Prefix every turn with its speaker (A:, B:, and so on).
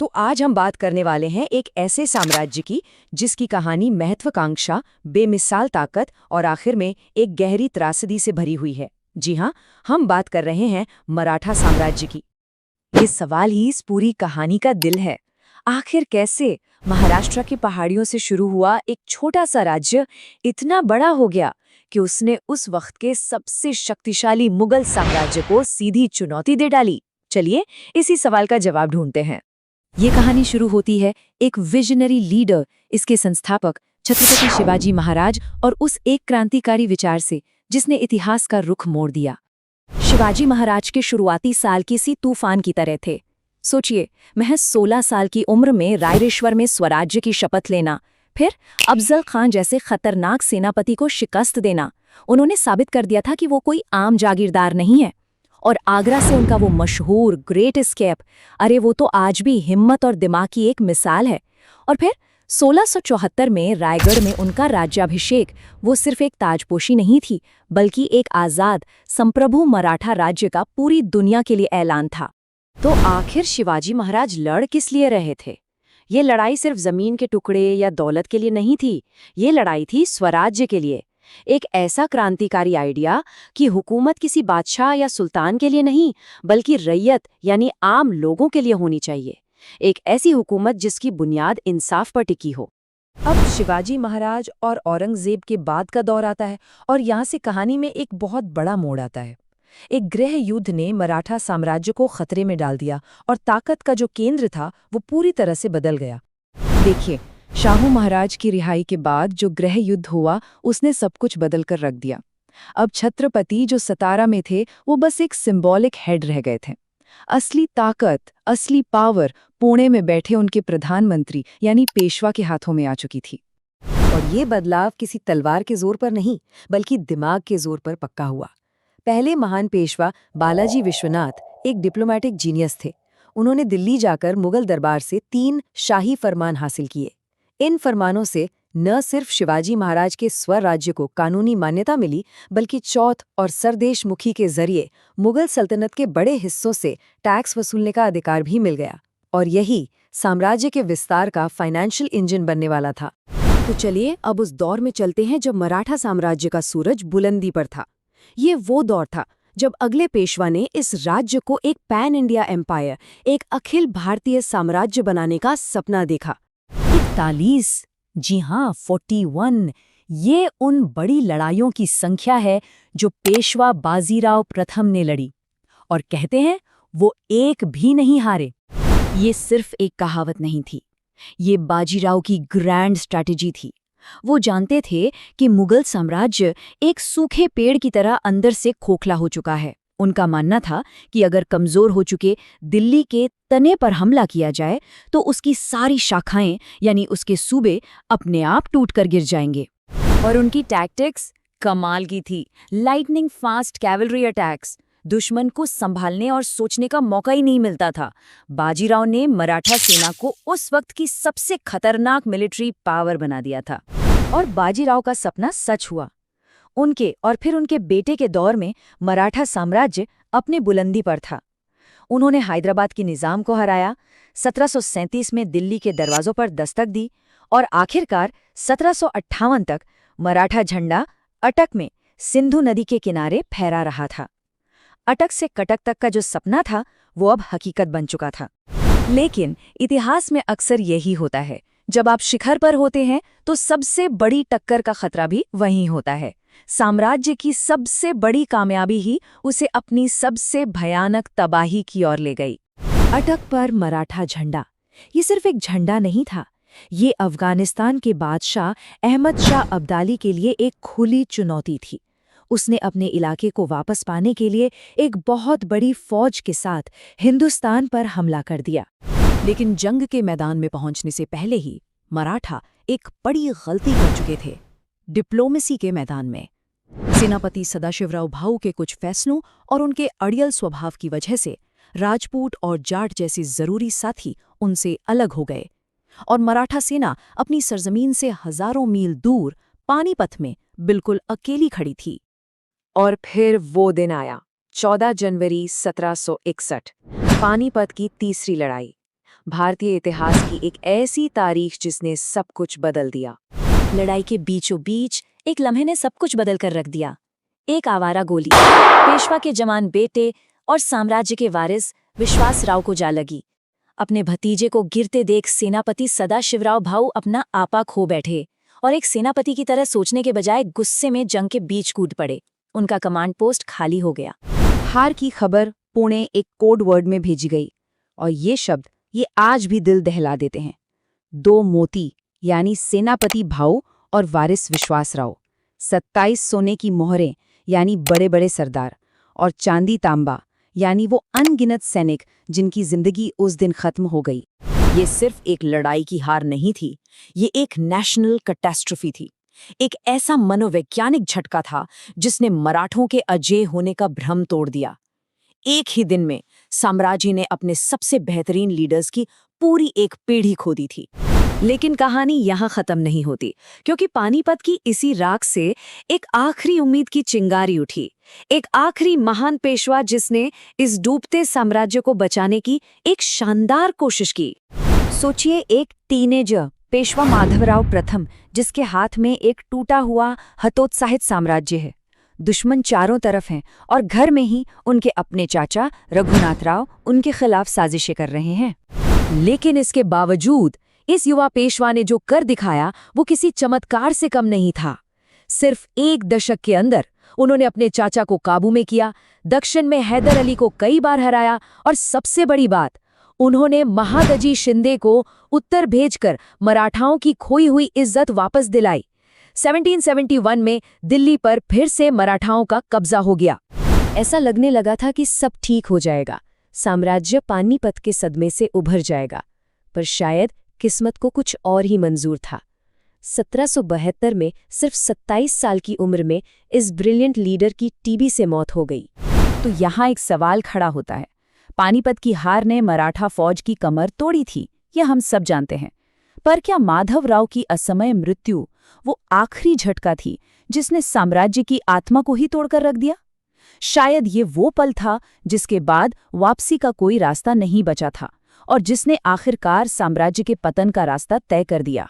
A: तो आज हम बात करने वाले हैं एक ऐसे साम्राज्य की जिसकी कहानी महत्वाकांक्षा, बेमिसाल ताकत और आखिर में एक गहरी त्रासदी से भरी हुई है। जी हाँ, हम बात कर रहे हैं मराठा साम्राज्य की। ये सवाल ही इस पूरी कहानी का दिल है। आखिर कैसे महाराष्ट्र की पहाड़ियों से शुरू हुआ एक छोटा सा राज्य इतना बड़ा हो गया कि उसने उस वक्त के सबसे शक्तिशाली मुगल साम्राज्य को सीधी चुनौती दे डाली। चलिए इसी सवाल का जवाब ढूंढते हैं। ये कहानी शुरू होती है एक विजनरी लीडर, इसके संस्थापक छत्रपति शिवाजी महाराज और उस एक क्रांतिकारी विचार से जिसने इतिहास का रुख मोड़ दिया। शिवाजी महाराज के शुरुआती साल किसी तूफान की तरह थे। सोचिए, महज 16 साल की उम्र में रायरेश्वर में स्वराज्य की शपथ लेना, फिर अफजल खान जैसे खतरनाक सेनापति को शिकस्त देना। उन्होंने साबित कर दिया था कि वो कोई आम जागीरदार नहीं है। और आगरा से उनका वो मशहूर ग्रेट एस्केप, अरे वो तो आज भी हिम्मत और दिमाग की एक मिसाल है। और फिर 1674 में रायगढ़ में उनका राज्याभिषेक, वो सिर्फ एक ताजपोशी नहीं थी, बल्कि एक आज़ाद संप्रभु मराठा राज्य का पूरी दुनिया के लिए ऐलान था। तो आखिर शिवाजी महाराज लड़ किस लिए रहे थे? ये लड़ाई सिर्फ जमीन के टुकड़े या दौलत के लिए नहीं थी, ये लड़ाई थी स्वराज्य के लिए। एक ऐसा क्रांतिकारी आइडिया कि हुकूमत किसी बादशाह या सुल्तान के लिए नहीं, बल्कि रैयत यानी आम लोगों के लिए होनी चाहिए। एक ऐसी हुकूमत जिसकी बुनियाद इंसाफ पर टिकी हो। अब शिवाजी महाराज और औरंगजेब के बाद का दौर आता है और यहाँ से कहानी में एक बहुत बड़ा मोड़ आता है। एक गृह युद्ध ने मराठा साम्राज्य को खतरे में डाल दिया और ताकत का जो केंद्र था वो पूरी तरह से बदल गया। देखिए, शाहू महाराज की रिहाई के बाद जो गृह युद्ध हुआ उसने सब कुछ बदल कर रख दिया। अब छत्रपति जो सतारा में थे वो बस एक सिंबॉलिक हेड रह गए थे। असली ताकत, असली पावर पुणे में बैठे उनके प्रधानमंत्री यानी पेशवा के हाथों में आ चुकी थी। और ये बदलाव किसी तलवार के जोर पर नहीं, बल्कि दिमाग के जोर पर पक्का हुआ। पहले महान पेशवा बालाजी विश्वनाथ एक डिप्लोमैटिक जीनियस थे। उन्होंने दिल्ली जाकर मुगल दरबार से 3 शाही फरमान हासिल किए। इन फरमानों से न सिर्फ शिवाजी महाराज के स्वराज्य को कानूनी मान्यता मिली, बल्कि चौथ और सरदेशमुखी के जरिए मुगल सल्तनत के बड़े हिस्सों से टैक्स वसूलने का अधिकार भी मिल गया। और यही साम्राज्य के विस्तार का फाइनेंशियल इंजन बनने वाला था। तो चलिए अब उस दौर में चलते हैं जब मराठा साम्राज्य का सूरज बुलंदी पर था। ये वो दौर था जब अगले पेशवा ने इस राज्य को एक पैन इंडिया एम्पायर, एक अखिल भारतीय साम्राज्य बनाने का सपना देखा। 41, जी हाँ 41, ये उन बड़ी लड़ाइयों की संख्या है जो पेशवा बाजीराव प्रथम ने लड़ी। और कहते हैं वो एक भी नहीं हारे। ये सिर्फ एक कहावत नहीं थी, ये बाजीराव की ग्रैंड स्ट्रैटेजी थी। वो जानते थे कि मुगल साम्राज्य एक सूखे पेड़ की तरह अंदर से खोखला हो चुका है। उनका मानना था कि अगर कमजोर हो चुके दिल्ली के तने पर हमला किया जाए तो उसकी सारी शाखाएं यानी उसके सूबे अपने आप टूटकर गिर जाएंगे। और उनकी टैक्टिक्स कमाल की थी। लाइटनिंग फास्ट कैवलरी अटैक्स, दुश्मन को संभालने और सोचने का मौका ही नहीं मिलता था। बाजीराव ने मराठा सेना को उस वक्त की सबसे खतरनाक मिलिट्री पावर बना दिया था। और बाजीराव का सपना सच हुआ। उनके और फिर उनके बेटे के दौर में मराठा साम्राज्य अपने बुलंदी पर था। उन्होंने हैदराबाद की निजाम को हराया, 1737 में दिल्ली के दरवाजों पर दस्तक दी और आखिरकार 1758 तक मराठा झंडा अटक में सिंधु नदी के किनारे फहरा रहा था। अटक से कटक तक का जो सपना था वो अब हकीकत बन चुका था। लेकिन इतिहास में अक्सर यही होता है, जब आप शिखर पर होते हैं तो सबसे बड़ी टक्कर का खतरा भी वहीं होता है। साम्राज्य की सबसे बड़ी कामयाबी ही उसे अपनी सबसे भयानक तबाही की ओर ले गई। अटक पर मराठा झंडा, ये सिर्फ एक झंडा नहीं था, ये अफगानिस्तान के बादशाह अहमद शाह अब्दाली के लिए एक खुली चुनौती थी। उसने अपने इलाके को वापस पाने के लिए एक बहुत बड़ी फौज के साथ हिंदुस्तान पर हमला कर दिया। लेकिन जंग के मैदान में पहुंचने से पहले ही मराठा एक बड़ी गलती कर चुके थे। डिप्लोमेसी के मैदान में सेनापति सदाशिवराव भाऊ के कुछ फैसलों और उनके अड़ियल स्वभाव की वजह से राजपूत और जाट जैसे जरूरी साथी उनसे अलग हो गए और मराठा सेना अपनी सरजमीन से हजारों मील दूर पानीपत में बिल्कुल अकेली खड़ी थी। और फिर वो दिन आया, 14 जनवरी 1761, पानीपत की तीसरी लड़ाई। भारतीय इतिहास की एक ऐसी तारीख जिसने सब कुछ बदल दिया।
B: लड़ाई के बीचों बीच एक लम्हे ने सब कुछ बदल कर रख दिया। एक आवारा गोली पेशवा के जवान बेटे और साम्राज्य के वारिस विश्वासराव को जा लगी। अपने भतीजे को गिरते देख सेनापति सदाशिवराव भाऊ अपना आपा खो बैठे और एक सेनापति की तरह सोचने के बजाय गुस्से में जंग के बीच कूद पड़े। उनका कमांड पोस्ट खाली हो गया।
A: हार की खबर पुणे एक कोड वर्ड में भेजी गई और ये शब्द ये आज भी दिल दहला देते हैं। दो मोती यानी सेनापति भाऊ और वारिस विश्वासराव, 27 सोने की मोहरें यानी बड़े बड़े सरदार, और चांदी तांबा यानी वो अनगिनत सैनिक जिनकी जिंदगी उस दिन खत्म हो गई। ये सिर्फ एक लड़ाई की हार नहीं थी, ये एक नेशनल कैटास्ट्रोफी थी। एक ऐसा मनोवैज्ञानिक झटका था जिसने मराठों के अजेय होने का भ्रम तोड़ दिया। एक ही दिन में साम्राज्य ने अपने सबसे बेहतरीन लीडर्स की पूरी एक पीढ़ी खो दी थी। लेकिन कहानी यहाँ खत्म नहीं होती, क्योंकि पानीपत की इसी राख से एक आखिरी उम्मीद की चिंगारी उठी। एक आखिरी महान पेशवा जिसने इस डूबते साम्राज्य को बचाने की एक शानदार कोशिश की। सोचिए, एक टीनेजर पेशवा माधवराव प्रथम, जिसके हाथ में एक टूटा हुआ हतोत्साहित साम्राज्य है। दुश्मन चारों तरफ हैं और घर में ही उनके अपने चाचा रघुनाथराव उनके खिलाफ साजिशें कर रहे हैं। लेकिन इसके बावजूद इस युवा पेशवा ने जो कर दिखाया वो किसी चमत्कार से कम नहीं था। सिर्फ एक दशक के अंदर उन्होंने अपने चाचा को काबू में किया, दक्षिण में हैदर अली को कई बार हराया और सबसे बड़ी बात, उन्होंने महादजी शिंदे को उत्तर भेजकर मराठाओं की खोई हुई इज्जत वापस दिलाई। 1771 में दिल्ली पर फिर से मराठाओं का कब्जा हो गया। ऐसा लगने लगा था कि सब ठीक हो जाएगा, साम्राज्य पानीपत के सदमे से उभर जाएगा। पर शायद किस्मत को कुछ और ही मंजूर था। 1772 में सिर्फ 27 साल की उम्र में इस ब्रिलियंट लीडर की टीबी से मौत हो गई। तो यहाँ एक सवाल खड़ा होता है। पानीपत की हार ने मराठा फौज की कमर तोड़ी थी, यह हम सब जानते हैं। पर क्या माधवराव की असमय मृत्यु वो आखिरी झटका थी जिसने साम्राज्य की आत्मा को ही तोड़कर रख दिया? शायद ये वो पल था जिसके बाद वापसी का कोई रास्ता नहीं बचा था और जिसने आखिरकार साम्राज्य के पतन का रास्ता तय कर दिया।